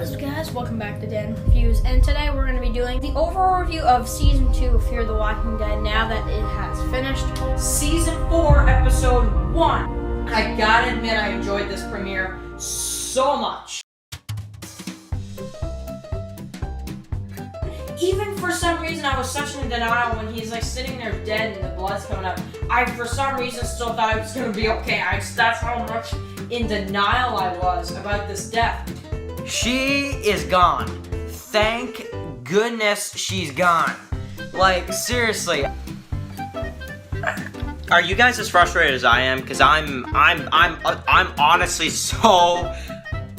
is up, guys? Welcome back to Dan Reviews, and today we're going to be doing the overall review of Season 2 of Fear the Walking Dead now that it has finished. Season 4, Episode 1. I gotta admit, I enjoyed this premiere so much. Even for some reason, I was such in denial when he's like sitting there dead and the blood's coming out. I, for some reason, still thought it was gonna be okay. That's how much in denial I was about this death. She is gone. Thank goodness she's gone. Like, seriously. Are you guys as frustrated as I am? Because I'm honestly so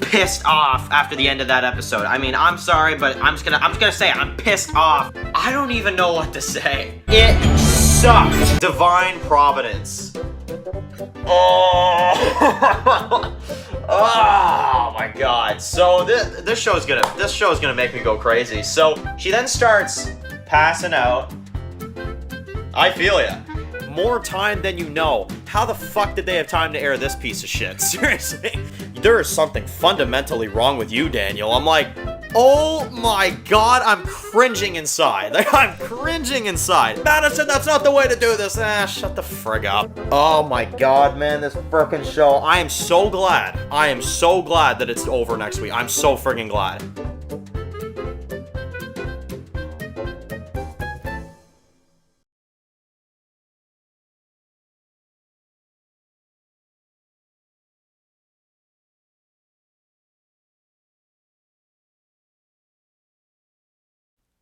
pissed off after the end of that episode. I mean, I'm sorry, but I'm just gonna say I'm pissed off. I don't even know what to say. It sucked. Divine Providence. Oh. Oh my god. So this show's gonna make me go crazy. So she then starts passing out. I feel ya. More time than you know. How the fuck did they have time to air this piece of shit? Seriously. There is something fundamentally wrong with you, Daniel. I'm like, oh my god, I'm cringing inside. Like, I'm cringing inside. Madison, that's not the way to do this. Shut the frig up. Oh my god, man, this frickin' show. I am so glad that it's over next week. I'm so friggin' glad.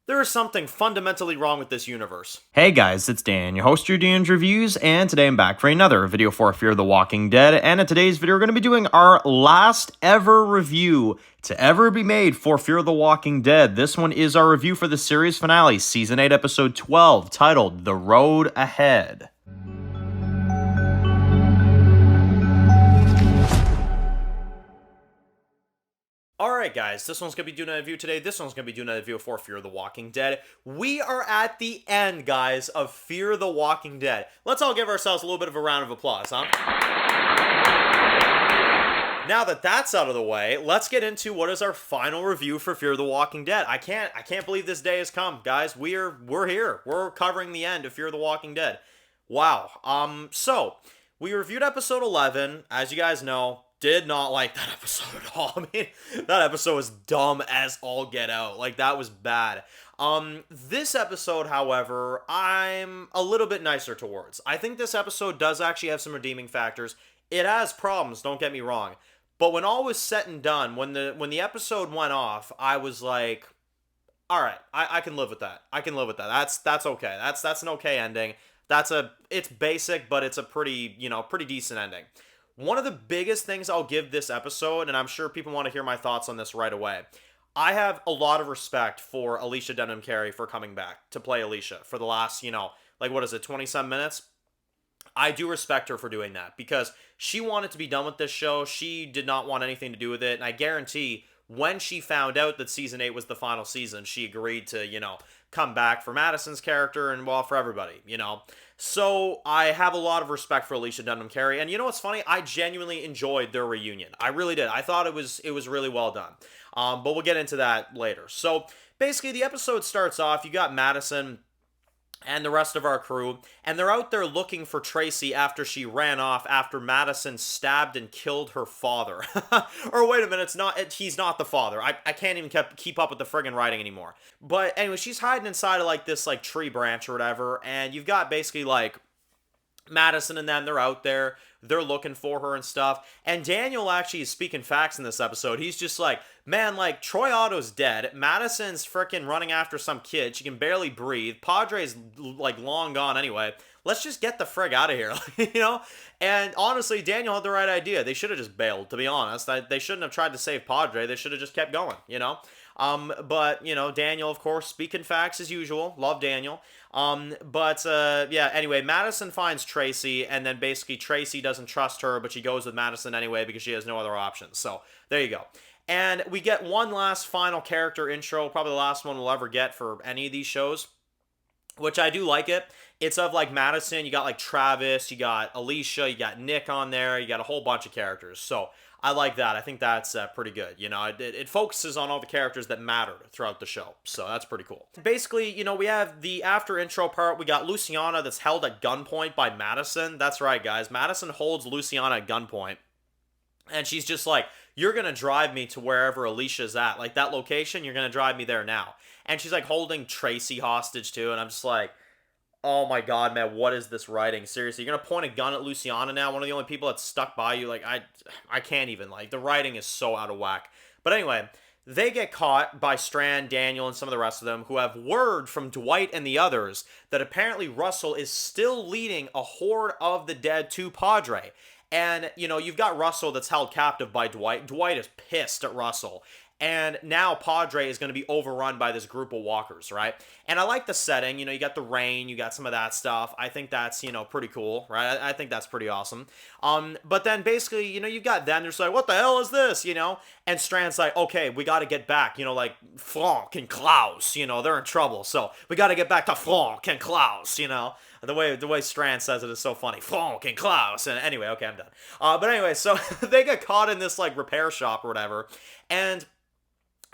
There is something fundamentally wrong with this universe. Hey guys, it's Dan, your host of your Dan's Reviews, and today I'm back for another video for Fear the Walking Dead, and in today's video we're going to be doing our last ever review to ever be made for Fear the Walking Dead. This one is our review for the series finale, Season 8, Episode 12, titled The Road Ahead. Alright guys, this one's going to be doing a review today. This one's going to be doing a review for Fear the Walking Dead. We are at the end, guys, of Fear the Walking Dead. Let's all give ourselves a little bit of a round of applause, huh? Now that that's out of the way, let's get into what is our final review for Fear the Walking Dead. I can't believe this day has come, guys. We're here. We're covering the end of Fear the Walking Dead. Wow. So we reviewed episode 11, as you guys know. Did not like that episode at all. I mean, that episode was dumb as all get out. Like, that was bad. This episode, however, I'm a little bit nicer towards. I think this episode does actually have some redeeming factors. It has problems, don't get me wrong. But when all was said and done, when the episode went off, I was like, all right, I can live with that. I can live with that. That's okay. That's an okay ending. It's basic, but it's a pretty decent ending. One of the biggest things I'll give this episode, and I'm sure people want to hear my thoughts on this right away, I have a lot of respect for Alicia Denham-Carey for coming back to play Alicia for the last, 20-some minutes. I do respect her for doing that because she wanted to be done with this show. She did not want anything to do with it, and I guarantee when she found out that Season 8 was the final season, she agreed to, come back for Madison's character and, well, for everybody, So I have a lot of respect for Alicia Denham-Carey, and you know what's funny? I genuinely enjoyed their reunion. I really did. I thought it was really well done. But we'll get into that later. So basically, the episode starts off. You got Madison and the rest of our crew, and they're out there looking for Tracy after she ran off after Madison stabbed and killed her father. Or wait a minute, he's not the father. I can't even keep up with the friggin' writing anymore. But anyway, she's hiding inside of this tree branch or whatever, and you've got basically Madison and them, they're out there, they're looking for her and stuff, and Daniel actually is speaking facts in this episode. He's just like, man, Troy Otto's dead, Madison's freaking running after some kid, she can barely breathe, Padre's long gone anyway, let's just get the frig out of here, and honestly, Daniel had the right idea. They should have just bailed, to be honest. They shouldn't have tried to save Padre, they should have just kept going, But, Daniel, of course, speaking facts as usual. Love Daniel. Anyway, Madison finds Tracy, and then basically Tracy doesn't trust her, but she goes with Madison anyway because she has no other options. So, there you go. And we get one last final character intro, probably the last one we'll ever get for any of these shows. which I do like it. It's of like Madison, you got like Travis, you got Alicia, you got Nick on there, you got a whole bunch of characters. So I like that. I think that's pretty good. You know, it focuses on all the characters that matter throughout the show. So that's pretty cool. Basically, you know, we have the after intro part. We got Luciana that's held at gunpoint by Madison. That's right, guys. Madison holds Luciana at gunpoint. And she's just like, you're going to drive me to wherever Alicia's at. Like, that location, you're going to drive me there now. And she's, like, holding Tracy hostage, too. And I'm just like, oh, my God, man, what is this writing? Seriously, you're going to point a gun at Luciana now? One of the only people that's stuck by you? Like, I can't even. Like, the writing is so out of whack. But anyway, they get caught by Strand, Daniel, and some of the rest of them, who have word from Dwight and the others that apparently Russell is still leading a horde of the dead to Padre. And, you know, you've got Russell that's held captive by Dwight. Dwight is pissed at Russell. And now Padre is going to be overrun by this group of walkers, right? And I like the setting. You know, you got the rain, you got some of that stuff. I think that's, you know, pretty cool, right? I think that's pretty awesome. But then basically, you know, you've got them. They're just like, what the hell is this, you know? And Strand's like, okay, we got to get back. You know, like Franck and Klaus, you know, they're in trouble. So we got to get back to Franck and Klaus, you know? The way Strand says it is so funny. Franck and Klaus. And anyway, okay, I'm done. But anyway, so they get caught in this, like, repair shop or whatever. And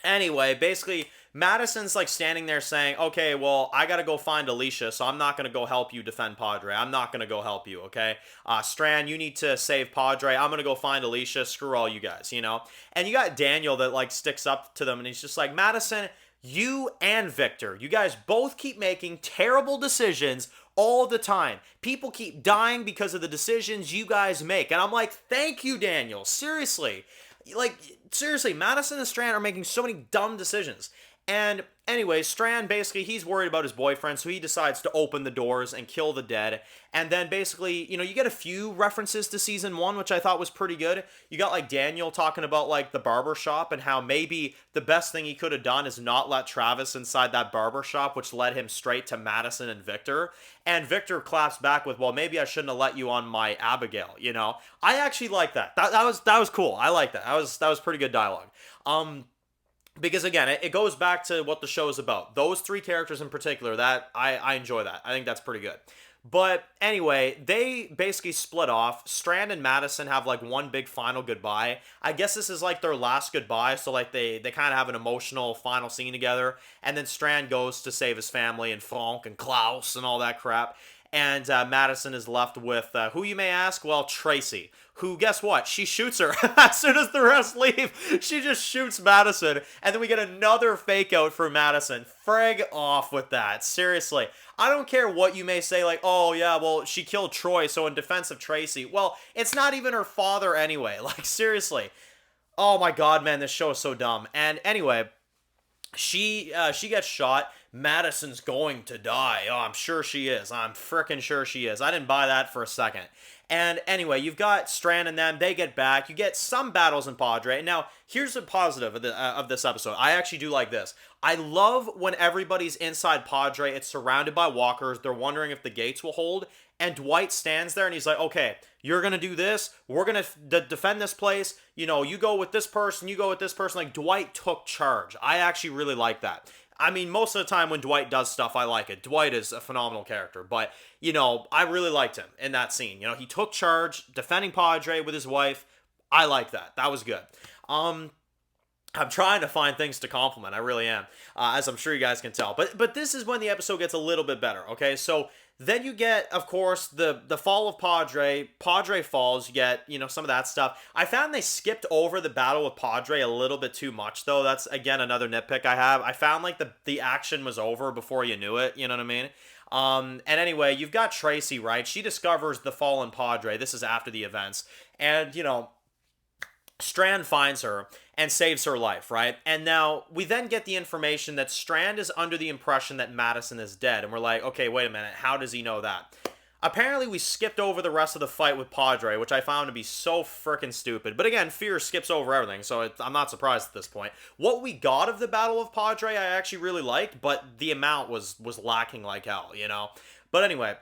anyway, basically, Madison's, like, standing there saying, okay, well, I gotta go find Alicia, so I'm not gonna go help you defend Padre. I'm not gonna go help you, okay? Strand, you need to save Padre. I'm gonna go find Alicia. Screw all you guys, you know? And you got Daniel that, like, sticks up to them, and he's just like, Madison, you and Victor, you guys both keep making terrible decisions all the time. People keep dying because of the decisions you guys make. And I'm like, thank you, Daniel. Seriously. Like, seriously, Madison and Strand are making so many dumb decisions. And anyway, Strand, basically, he's worried about his boyfriend, so he decides to open the doors and kill the dead. And then basically, you know, you get a few references to season 1, which I thought was pretty good. You got, like, Daniel talking about, like, the barber shop and how maybe the best thing he could have done is not let Travis inside that barber shop, which led him straight to Madison and Victor. And Victor claps back with, well, maybe I shouldn't have let you on my Abigail, you know? I actually like that. That was cool. I like that. That was pretty good dialogue. Because again, it goes back to what the show is about. Those 3 characters in particular, that I enjoy that. I think that's pretty good. But anyway, they basically split off. Strand and Madison have like one big final goodbye. I guess this is like their last goodbye, so like they kind of have an emotional final scene together. And then Strand goes to save his family and Franck and Klaus and all that crap. And Madison is left with, who you may ask? Well, Tracy, who, guess what? She shoots her as soon as the rest leave. She just shoots Madison, and then we get another fake out for Madison. Frig off with that. Seriously. I don't care what you may say, like, oh, yeah, well, she killed Troy, so in defense of Tracy. Well, it's not even her father anyway. Like, seriously. Oh, my God, man, this show is so dumb. And anyway, she gets shot. Madison's going to die. Oh, I'm sure she is. I'm frickin' sure she is. I didn't buy that for a second. And anyway, you've got Strand and them. They get back. You get some battles in Padre. Now, here's the positive of this episode. I actually do like this. I love when everybody's inside Padre. It's surrounded by walkers. They're wondering if the gates will hold. And Dwight stands there and he's like, okay, you're going to do this. We're going to defend this place. You know, you go with this person. You go with this person. Like, Dwight took charge. I actually really like that. I mean, most of the time when Dwight does stuff, I like it. Dwight is a phenomenal character. But, you know, I really liked him in that scene. You know, he took charge, defending Padre with his wife. I like that. That was good. I'm trying to find things to compliment. I really am, as I'm sure you guys can tell. But this is when the episode gets a little bit better, okay? So then you get, of course, the fall of Padre. Padre falls. You get, you know, some of that stuff. I found they skipped over the battle with Padre a little bit too much, though. That's, again, another nitpick I have. I found, like, the action was over before you knew it. You know what I mean? And anyway, you've got Tracy, right? She discovers the fallen Padre. This is after the events. And, you know, Strand finds her and saves her life, right? And now we then get the information that Strand is under the impression that Madison is dead. And we're like, okay, wait a minute. How does he know that? Apparently, we skipped over the rest of the fight with Padre, which I found to be so freaking stupid. But again, fear skips over everything, so I'm not surprised at this point. What we got of the Battle of Padre, I actually really liked, but the amount was lacking like hell, you know? But anyway,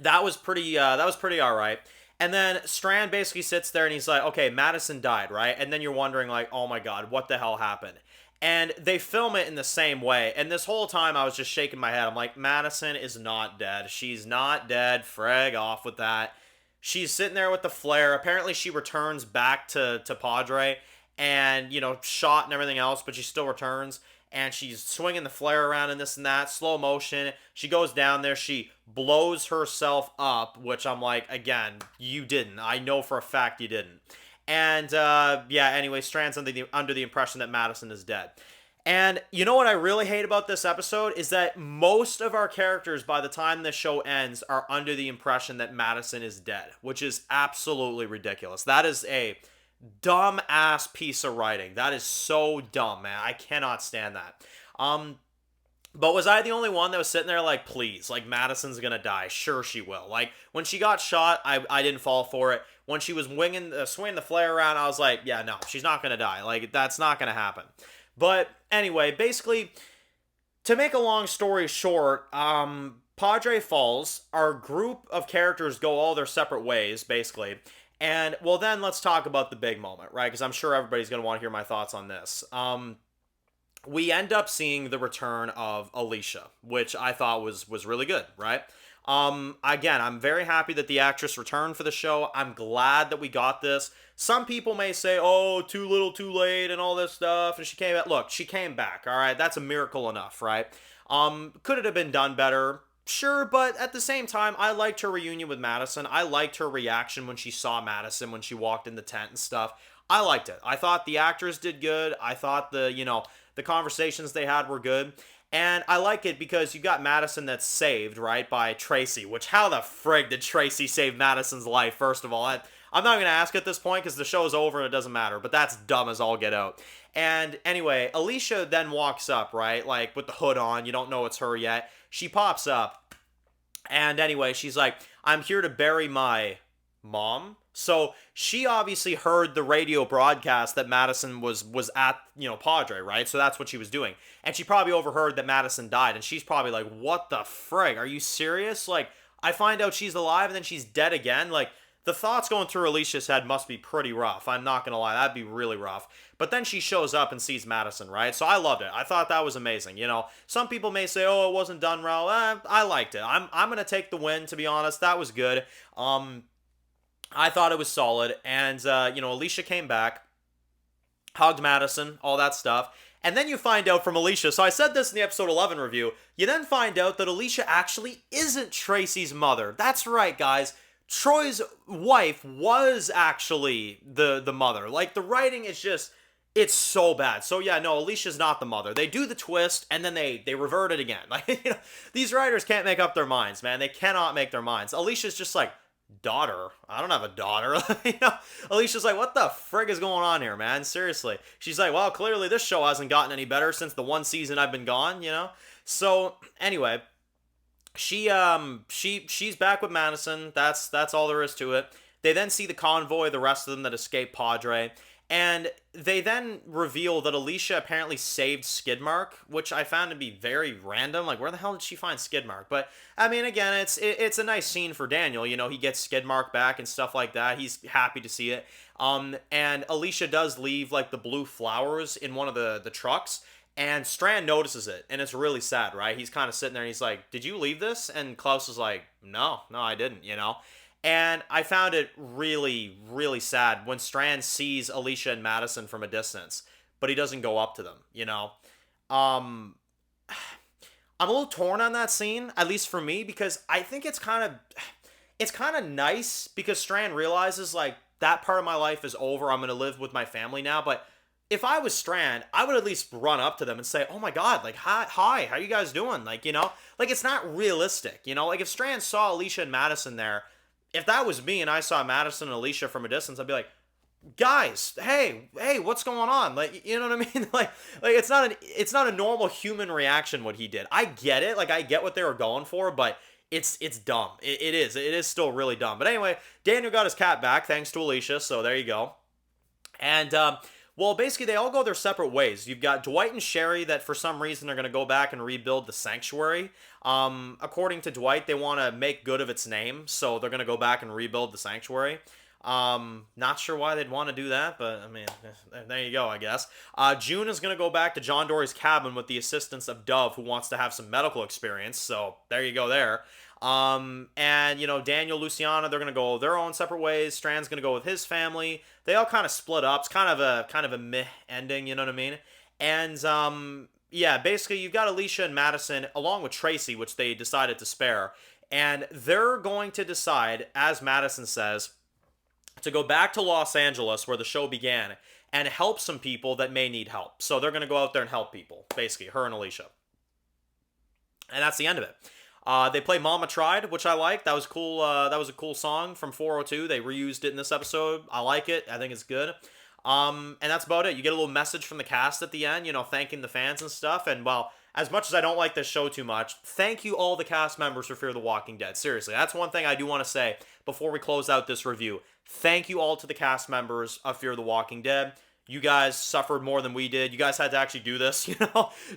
that was pretty all right. And then Strand basically sits there and he's like, okay, Madison died, right? And then you're wondering like, oh my God, what the hell happened? And they film it in the same way. And this whole time I was just shaking my head. I'm like, Madison is not dead. She's not dead. Frag off with that. She's sitting there with the flare. Apparently she returns back to Padre and, shot and everything else, but she still returns. And she's swinging the flare around and this and that, slow motion. She goes down there. She blows herself up, which I'm like, again, you didn't. I know for a fact you didn't. And, anyway, Strand's under the impression that Madison is dead. And you know what I really hate about this episode is that most of our characters, by the time the show ends, are under the impression that Madison is dead, which is absolutely ridiculous. That is a dumb-ass piece of writing. That is so dumb, man. I cannot stand that. But was I the only one that was sitting there like, please, like, Madison's gonna die. Sure she will. Like, when she got shot, I didn't fall for it. When she was swinging the flare around, I was like, yeah, no, she's not gonna die. Like, that's not gonna happen. But anyway, basically, to make a long story short, Padre falls. Our group of characters go all their separate ways, basically. And, well, then let's talk about the big moment, right? Because I'm sure everybody's going to want to hear my thoughts on this. We end up seeing the return of Alicia, which I thought was really good, right? Again, I'm very happy that the actress returned for the show. I'm glad that we got this. Some people may say, oh, too little, too late, and all this stuff, and she came back. Look, she came back, all right? That's a miracle enough, right? Could it have been done better? Sure, but at the same time, I liked her reunion with Madison. I liked her reaction when she saw Madison, when she walked in the tent and stuff. I liked it. I thought the actors did good. I thought the conversations they had were good. And I like it because you got Madison that's saved, right, by Tracy, which how the frig did Tracy save Madison's life, first of all? I'm not going to ask at this point because the show's over and it doesn't matter, but that's dumb as all get out. And anyway, Alicia then walks up, right, like with the hood on. You don't know it's her yet. She pops up, and anyway, she's like, I'm here to bury my mom. So she obviously heard the radio broadcast that Madison was at, Padre, right? So that's what she was doing. And she probably overheard that Madison died, and she's probably like, what the frig? Are you serious? Like, I find out she's alive, and then she's dead again? Like, the thoughts going through Alicia's head must be pretty rough. I'm not going to lie. That'd be really rough. But then she shows up and sees Madison, right? So I loved it. I thought that was amazing. Some people may say, oh, it wasn't done well. I liked it. I'm going to take the win, to be honest. That was good. I thought it was solid. And, Alicia came back, hugged Madison, all that stuff. And then you find out from Alicia, so I said this in the episode 11 review, you then find out that Alicia actually isn't Tracy's mother. That's right, guys. Troy's wife was actually the mother. Like, the writing is just, it's so bad. So yeah, no, Alicia's not the mother. They do the twist, and then they revert it again. Like, these writers can't make up their minds, man. They cannot make their minds. Alicia's just like, daughter? I don't have a daughter. Alicia's like, what the frig is going on here, man? Seriously. She's like, well, clearly this show hasn't gotten any better since the one season I've been gone, So, anyway, she's back with Madison. That's all there is to it. They then see the convoy, the rest of them that escape Padre, and they then reveal that Alicia apparently saved Skidmark, which I found to be very random. Like, where the hell did she find Skidmark? But, I mean, again, it's a nice scene for Daniel. He gets Skidmark back and stuff like that. He's happy to see it. And Alicia does leave, like, the blue flowers in one of the trucks, and Strand notices it, and it's really sad, right? He's kind of sitting there, and he's like, did you leave this? And Klaus is like, no, I didn't, And I found it really, really sad when Strand sees Alicia and Madison from a distance, but he doesn't go up to them, I'm a little torn on that scene, at least for me, because I think it's kind of nice because Strand realizes, like, that part of my life is over. I'm going to live with my family now, but if I was Strand, I would at least run up to them and say, oh my God, like, hi, how you guys doing? Like, like, it's not realistic, like, if Strand saw Alicia and Madison there, if that was me and I saw Madison and Alicia from a distance, I'd be like, guys, hey, what's going on? Like, you know what I mean? Like it's not a normal human reaction what he did. I get it. Like, I get what they were going for, but it's dumb. It is still really dumb. But anyway, Daniel got his cat back thanks to Alicia, so there you go. And, well, basically, they all go their separate ways. You've got Dwight and Sherry that, for some reason, are going to go back and rebuild the sanctuary. According to Dwight, they want to make good of its name, so they're going to go back and rebuild the sanctuary. Not sure why they'd want to do that, but I mean, there you go, I guess. June is going to go back to John Dory's cabin with the assistance of Dove, who wants to have some medical experience. So there you go there. And Daniel, Luciana, they're going to go their own separate ways. Strand's going to go with his family. They all kind of split up. It's kind of a meh ending, you know what I mean? And, yeah, basically you've got Alicia and Madison along with Tracy, which they decided to spare. And they're going to decide, as Madison says, to go back to Los Angeles where the show began and help some people that may need help. So they're going to go out there and help people, basically, her and Alicia. And that's the end of it. They play Mama Tried, which I like. That was cool. That was a cool song from 402. They reused it in this episode. I like it. I think it's good. And that's about it. You get a little message from the cast at the end, thanking the fans and stuff. And, well, as much as I don't like this show too much, thank you all the cast members for Fear the Walking Dead. Seriously, that's one thing I do want to say before we close out this review. Thank you all to the cast members of Fear the Walking Dead. You guys suffered more than we did. You guys had to actually do this,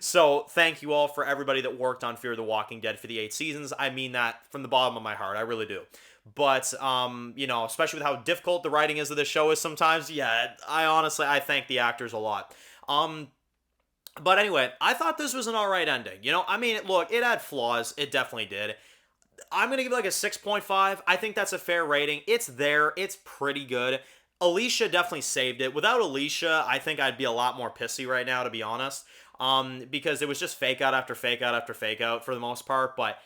So thank you all for everybody that worked on Fear the Walking Dead for the 8 seasons. I mean that from the bottom of my heart. I really do. But, especially with how difficult the writing is of this show is sometimes, yeah, I thank the actors a lot. But anyway, I thought this was an alright ending. Look, it had flaws. It definitely did. I'm going to give it like a 6.5. I think that's a fair rating. It's there. It's pretty good. Alicia definitely saved it. Without Alicia, I think I'd be a lot more pissy right now, to be honest. Because it was just fake out after fake out after fake out for the most part. But,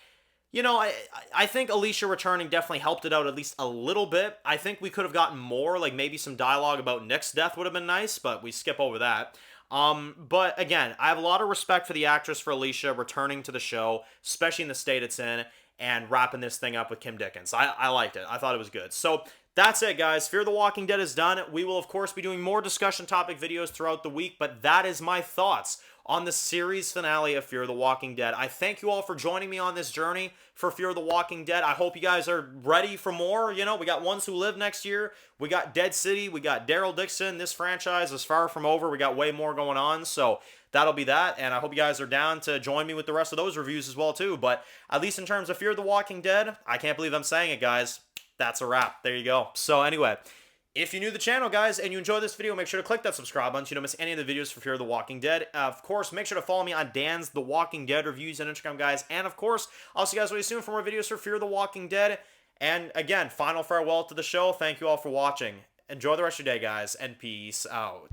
I think Alicia returning definitely helped it out at least a little bit. I think we could have gotten more, like maybe some dialogue about Nick's death would have been nice, but we skip over that. But again, I have a lot of respect for the actress for Alicia returning to the show, especially in the state it's in, and wrapping this thing up with Kim Dickens. I liked it. I thought it was good. So that's it, guys. Fear the Walking Dead is done. We will, of course, be doing more discussion topic videos throughout the week, but that is my thoughts on the series finale of Fear the Walking Dead. I thank you all for joining me on this journey for Fear the Walking Dead. I hope you guys are ready for more. We got Ones Who Live next year. We got Dead City. We got Daryl Dixon. This franchise is far from over. We got way more going on, so that'll be that, and I hope you guys are down to join me with the rest of those reviews as well, too. But at least in terms of Fear the Walking Dead, I can't believe I'm saying it, guys. That's a wrap. There you go. So anyway, if you're new to the channel, guys, and you enjoyed this video, make sure to click that subscribe button so you don't miss any of the videos for Fear the Walking Dead. Of course, make sure to follow me on Dan's The Walking Dead reviews on Instagram, guys. And of course, I'll see you guys really soon for more videos for Fear the Walking Dead. And again, final farewell to the show. Thank you all for watching. Enjoy the rest of your day, guys, and peace out.